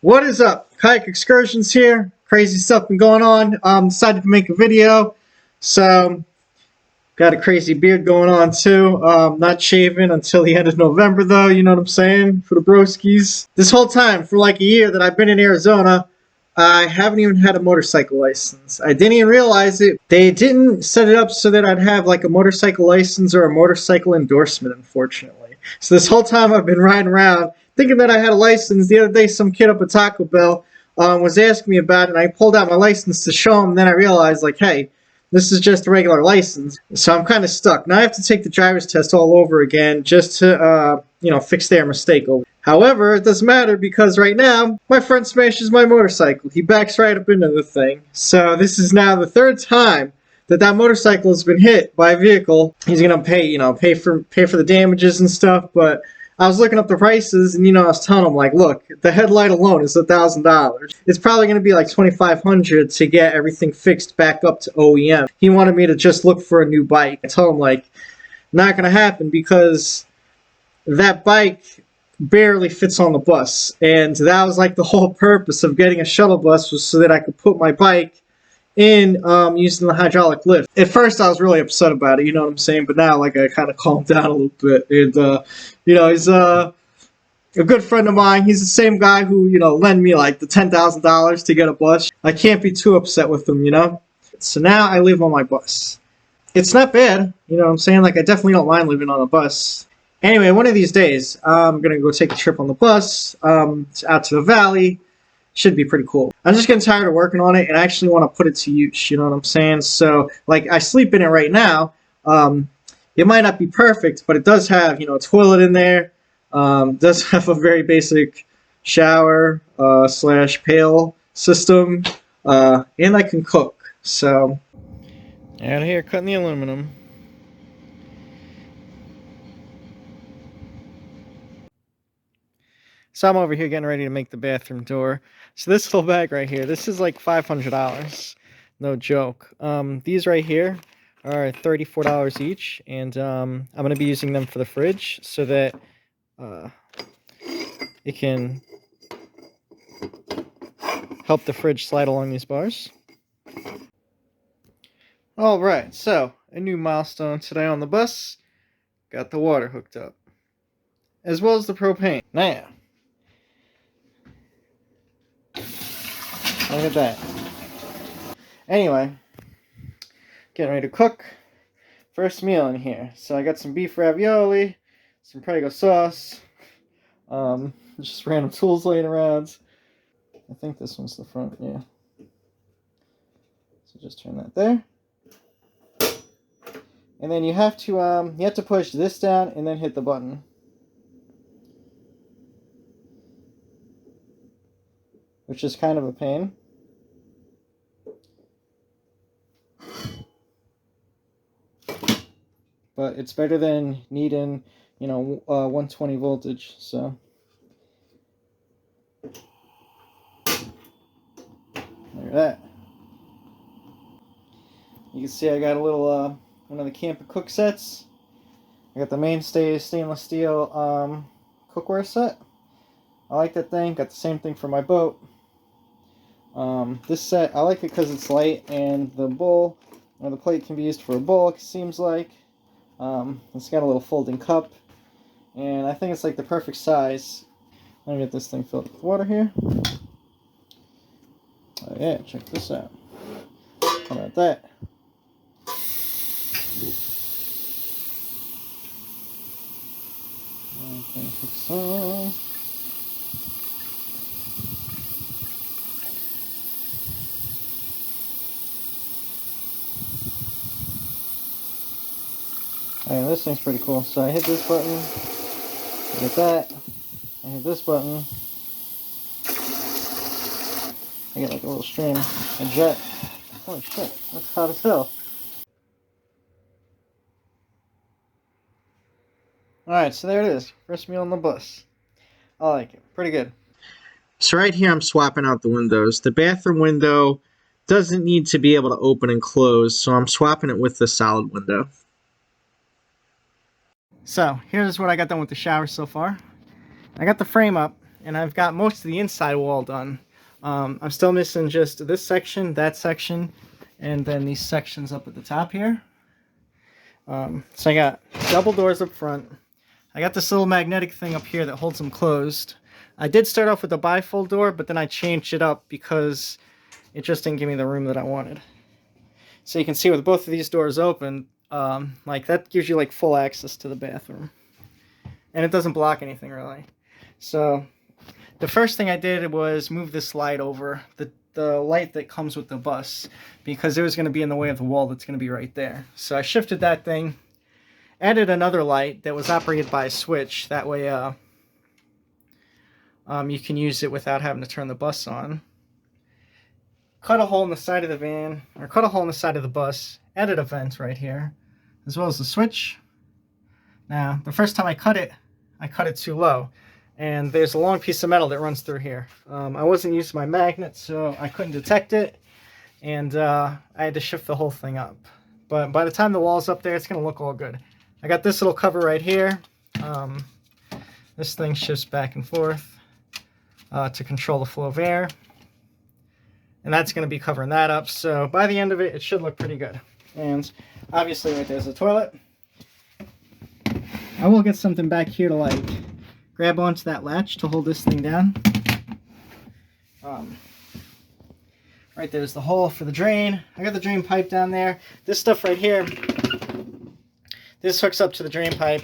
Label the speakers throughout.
Speaker 1: What is up? Kayak Excursions here. Crazy stuff been going on. Decided to make a video. So, got a crazy beard going on too. Not shaving until the end of November though, you know what I'm saying? For the broskies. This whole time, for like a year that I've been in Arizona, I haven't even had a motorcycle license. I didn't even realize it. They didn't set it up so that I'd have like a motorcycle license or a motorcycle endorsement, unfortunately. So this whole time I've been riding around thinking that I had a license. The other day some kid up at Taco Bell was asking me about it, and I pulled out my license to show him, and then I realized like, hey, this is just a regular license. So I'm kind of stuck. Now I have to take the driver's test all over again just to, fix their mistake. However, it doesn't matter because right now, my friend smashes my motorcycle. He backs right up into the thing. So this is now the third time that motorcycle has been hit by a vehicle. He's going to pay for the damages and stuff, but I was looking up the prices, and I was telling him like, look, the headlight alone is $1,000. It's probably going to be like $2,500 to get everything fixed back up to OEM. He wanted me to just look for a new bike. I told him like, not going to happen because that bike barely fits on the bus, and that was like the whole purpose of getting a shuttle bus, was so that I could put my bike in using the hydraulic lift. At first I was really upset about it, you know what I'm saying, but now like I kind of calmed down a little bit. And he's a good friend of mine. He's the same guy who lent me like the $10,000 to get a bus. I can't be too upset with him. So now I live on my bus. It's not bad, you know what I'm saying, like I definitely don't mind living on a bus. Anyway, one of these days I'm gonna go take a trip on the bus out to the valley. Should be pretty cool. I'm just getting tired of working on it, and I actually want to put it to use, you know what I'm saying? So, like, I sleep in it right now. It might not be perfect, but it does have, a toilet in there. Does have a very basic shower / pail system, and I can cook. So, out here cutting the aluminum. So I'm over here getting ready to make the bathroom door. So this little bag right here, this is like $500. No joke. These right here are $34 each, and I'm going to be using them for the fridge so that it can help the fridge slide along these bars. Alright, so a new milestone today on the bus. Got the water hooked up, as well as the propane. Now, look at that. Anyway, getting ready to cook. First meal in here. So I got some beef ravioli, some Prego sauce, just random tools laying around. I think this one's the front, yeah. So just turn that there. And then you have to push this down and then hit the button. Which is kind of a pain. But it's better than needing, 120 voltage, so. Look at that. You can see I got a little, one of the Camper cook sets. I got the mainstay stainless steel cookware set. I like that thing. Got the same thing for my boat. This set, I like it because it's light, and the bowl, or the plate, can be used for a bowl, it seems like. It's got a little folding cup, and I think it's like the perfect size. Let me get this thing filled with water here. Oh yeah, check this out. How about that? Okay, so. Alright, this thing's pretty cool. So I hit this button, I get that, I hit this button, I get like a little stream, a jet. Holy shit, that's hot as hell. Alright, so there it is. First meal on the bus. I like it. Pretty good. So right here I'm swapping out the windows. The bathroom window doesn't need to be able to open and close, so I'm swapping it with the solid window. So here's what I got done with the shower so far. I got the frame up,
Speaker 2: and I've got most of the inside wall done. I'm still missing just this section, that section, and then these sections up at the top here. So I got double doors up front. I got this little magnetic thing up here that holds them closed. I did start off with a bifold door, but then I changed it up because it just didn't give me the room that I wanted. So you can see with both of these doors open, like that gives you like full access to the bathroom. And it doesn't block anything really. So the first thing I did was move this light over, the light that comes with the bus, because it was going to be in the way of the wall that's going to be right there. So I shifted that thing, added another light that was operated by a switch. That way you can use it without having to turn the bus on. Cut a hole in the side of the van, or cut a hole in the side of the bus, added a vent right here, as well as the switch. Now, the first time I cut it too low, and there's a long piece of metal that runs through here. I wasn't using my magnet, so I couldn't detect it, and I had to shift the whole thing up. But by the time the wall's up there, it's going to look all good. I got this little cover right here. This thing shifts back and forth to control the flow of air. And that's going to be covering that up. So by the end of it, it should look pretty good. And obviously right there's the toilet. I will get something back here to like grab onto that latch to hold this thing down. Right there's the hole for the drain. I got the drain pipe down there. This stuff right here, this hooks up to the drain pipe.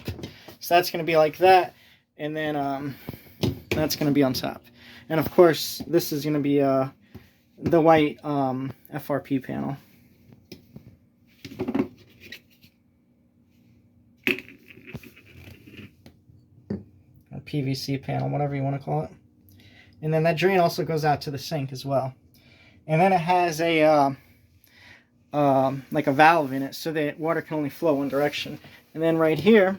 Speaker 2: So that's going to be like that. And then that's going to be on top. And of course, this is going to be the white FRP panel. A PVC panel, whatever you want to call it. And then that drain also goes out to the sink as well. And then it has a like a valve in it so that water can only flow one direction. And then right here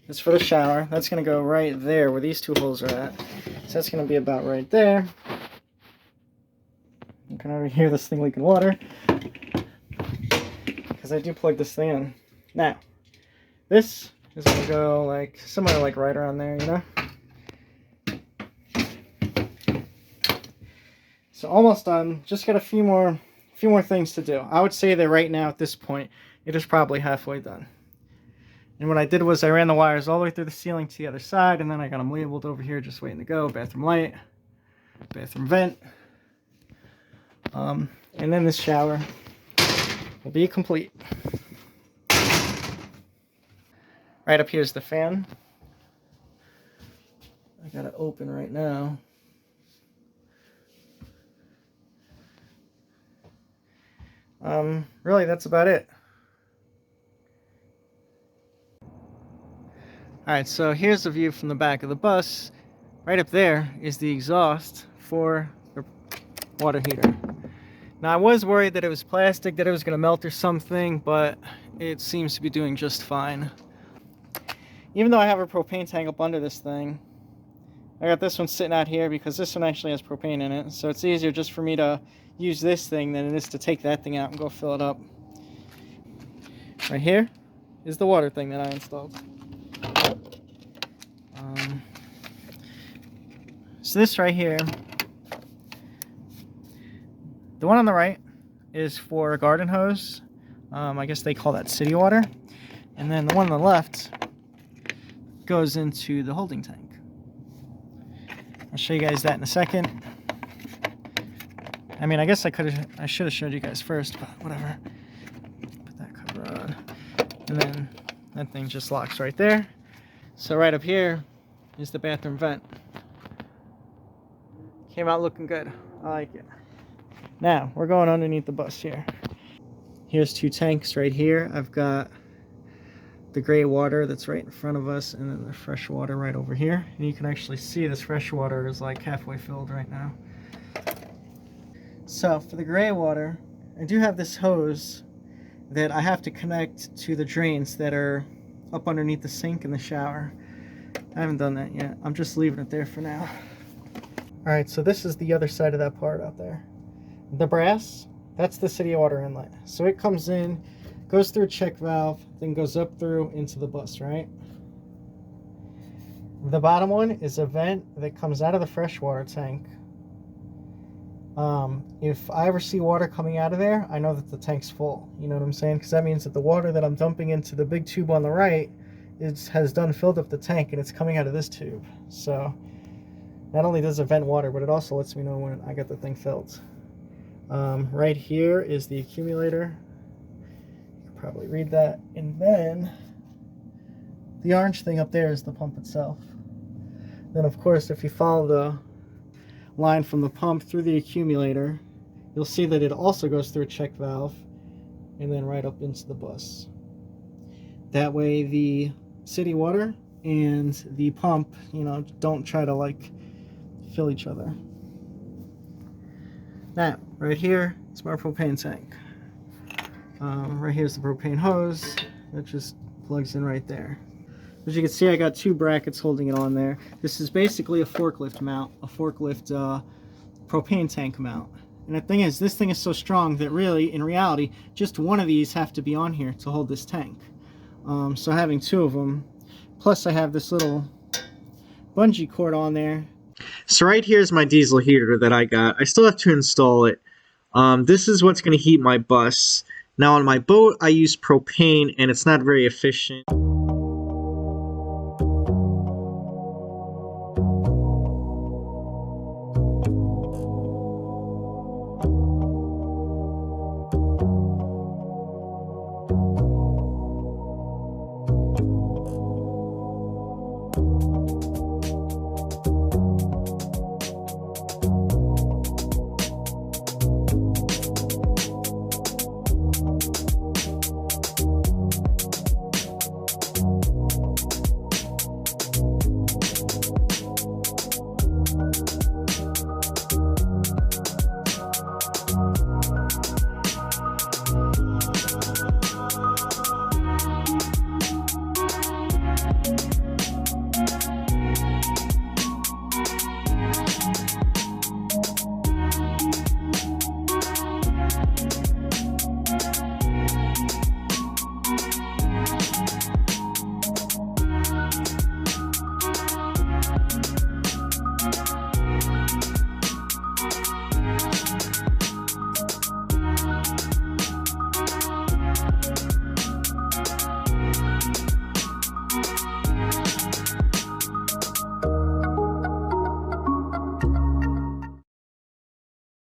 Speaker 2: is for the shower. That's going to go right there where these two holes are at. So that's going to be about right there. You can already hear this thing leaking water because I do plug this thing in. Now, this is going to go like somewhere like right around there, you know? So almost done. Just got a few more things to do. I would say that right now at this point, it is probably halfway done. And what I did was I ran the wires all the way through the ceiling to the other side, and then I got them labeled over here, just waiting to go. Bathroom light, bathroom vent. And then this shower will be complete. Right up here is the fan. I got it open right now. Really, that's about it. Alright, so here's the view from the back of the bus. Right up there is the exhaust for the water heater. Now, I was worried that it was plastic, that it was going to melt or something, but it seems to be doing just fine. Even though I have a propane tank up under this thing, I got this one sitting out here because this one actually has propane in it, so it's easier just for me to use this thing than it is to take that thing out and go fill it up. Right here is the water thing that I installed. So this right here, the one on the right is for a garden hose. I guess they call that city water. And then the one on the left goes into the holding tank. I'll show you guys that in a second. I mean, I guess I should have showed you guys first, but whatever. Put that cover on. And then that thing just locks right there. So right up here is the bathroom vent. Came out looking good. I like it. Now, we're going underneath the bus here. Here's two tanks right here. I've got the gray water that's right in front of us, and then the fresh water right over here. And you can actually see this fresh water is like halfway filled right now. So for the gray water, I do have this hose that I have to connect to the drains that are up underneath the sink and the shower. I haven't done that yet. I'm just leaving it there for now. Alright, so this is the other side of that part out there. The brass, that's the city water inlet. So it comes in, goes through a check valve, then goes up through into the bus, right? The bottom one is a vent that comes out of the freshwater tank. If I ever see water coming out of there, I know that the tank's full. You know what I'm saying? Because that means that the water that I'm dumping into the big tube on the right has done filled up the tank, and it's coming out of this tube. So not only does it vent water, but it also lets me know when I got the thing filled. Right here is the accumulator. You can probably read that. And then the orange thing up there is the pump itself. Then, of course, if you follow the line from the pump through the accumulator, you'll see that it also goes through a check valve and then right up into the bus. That way the city water and the pump, you know, don't try to like fill each other. Now, right here is my propane tank. Right here's the propane hose that just plugs in right there. As you can see, I got two brackets holding it on there. This is basically a forklift mount, a forklift propane tank mount. And the thing is, this thing is so strong that really, in reality, just one of these have to be on here to hold this tank. So having two of them, plus I have this little bungee cord on there.
Speaker 1: So right here is my diesel heater that I got. I still have to install it. This is what's going to heat my bus. Now on my boat, I use propane, and it's not very efficient.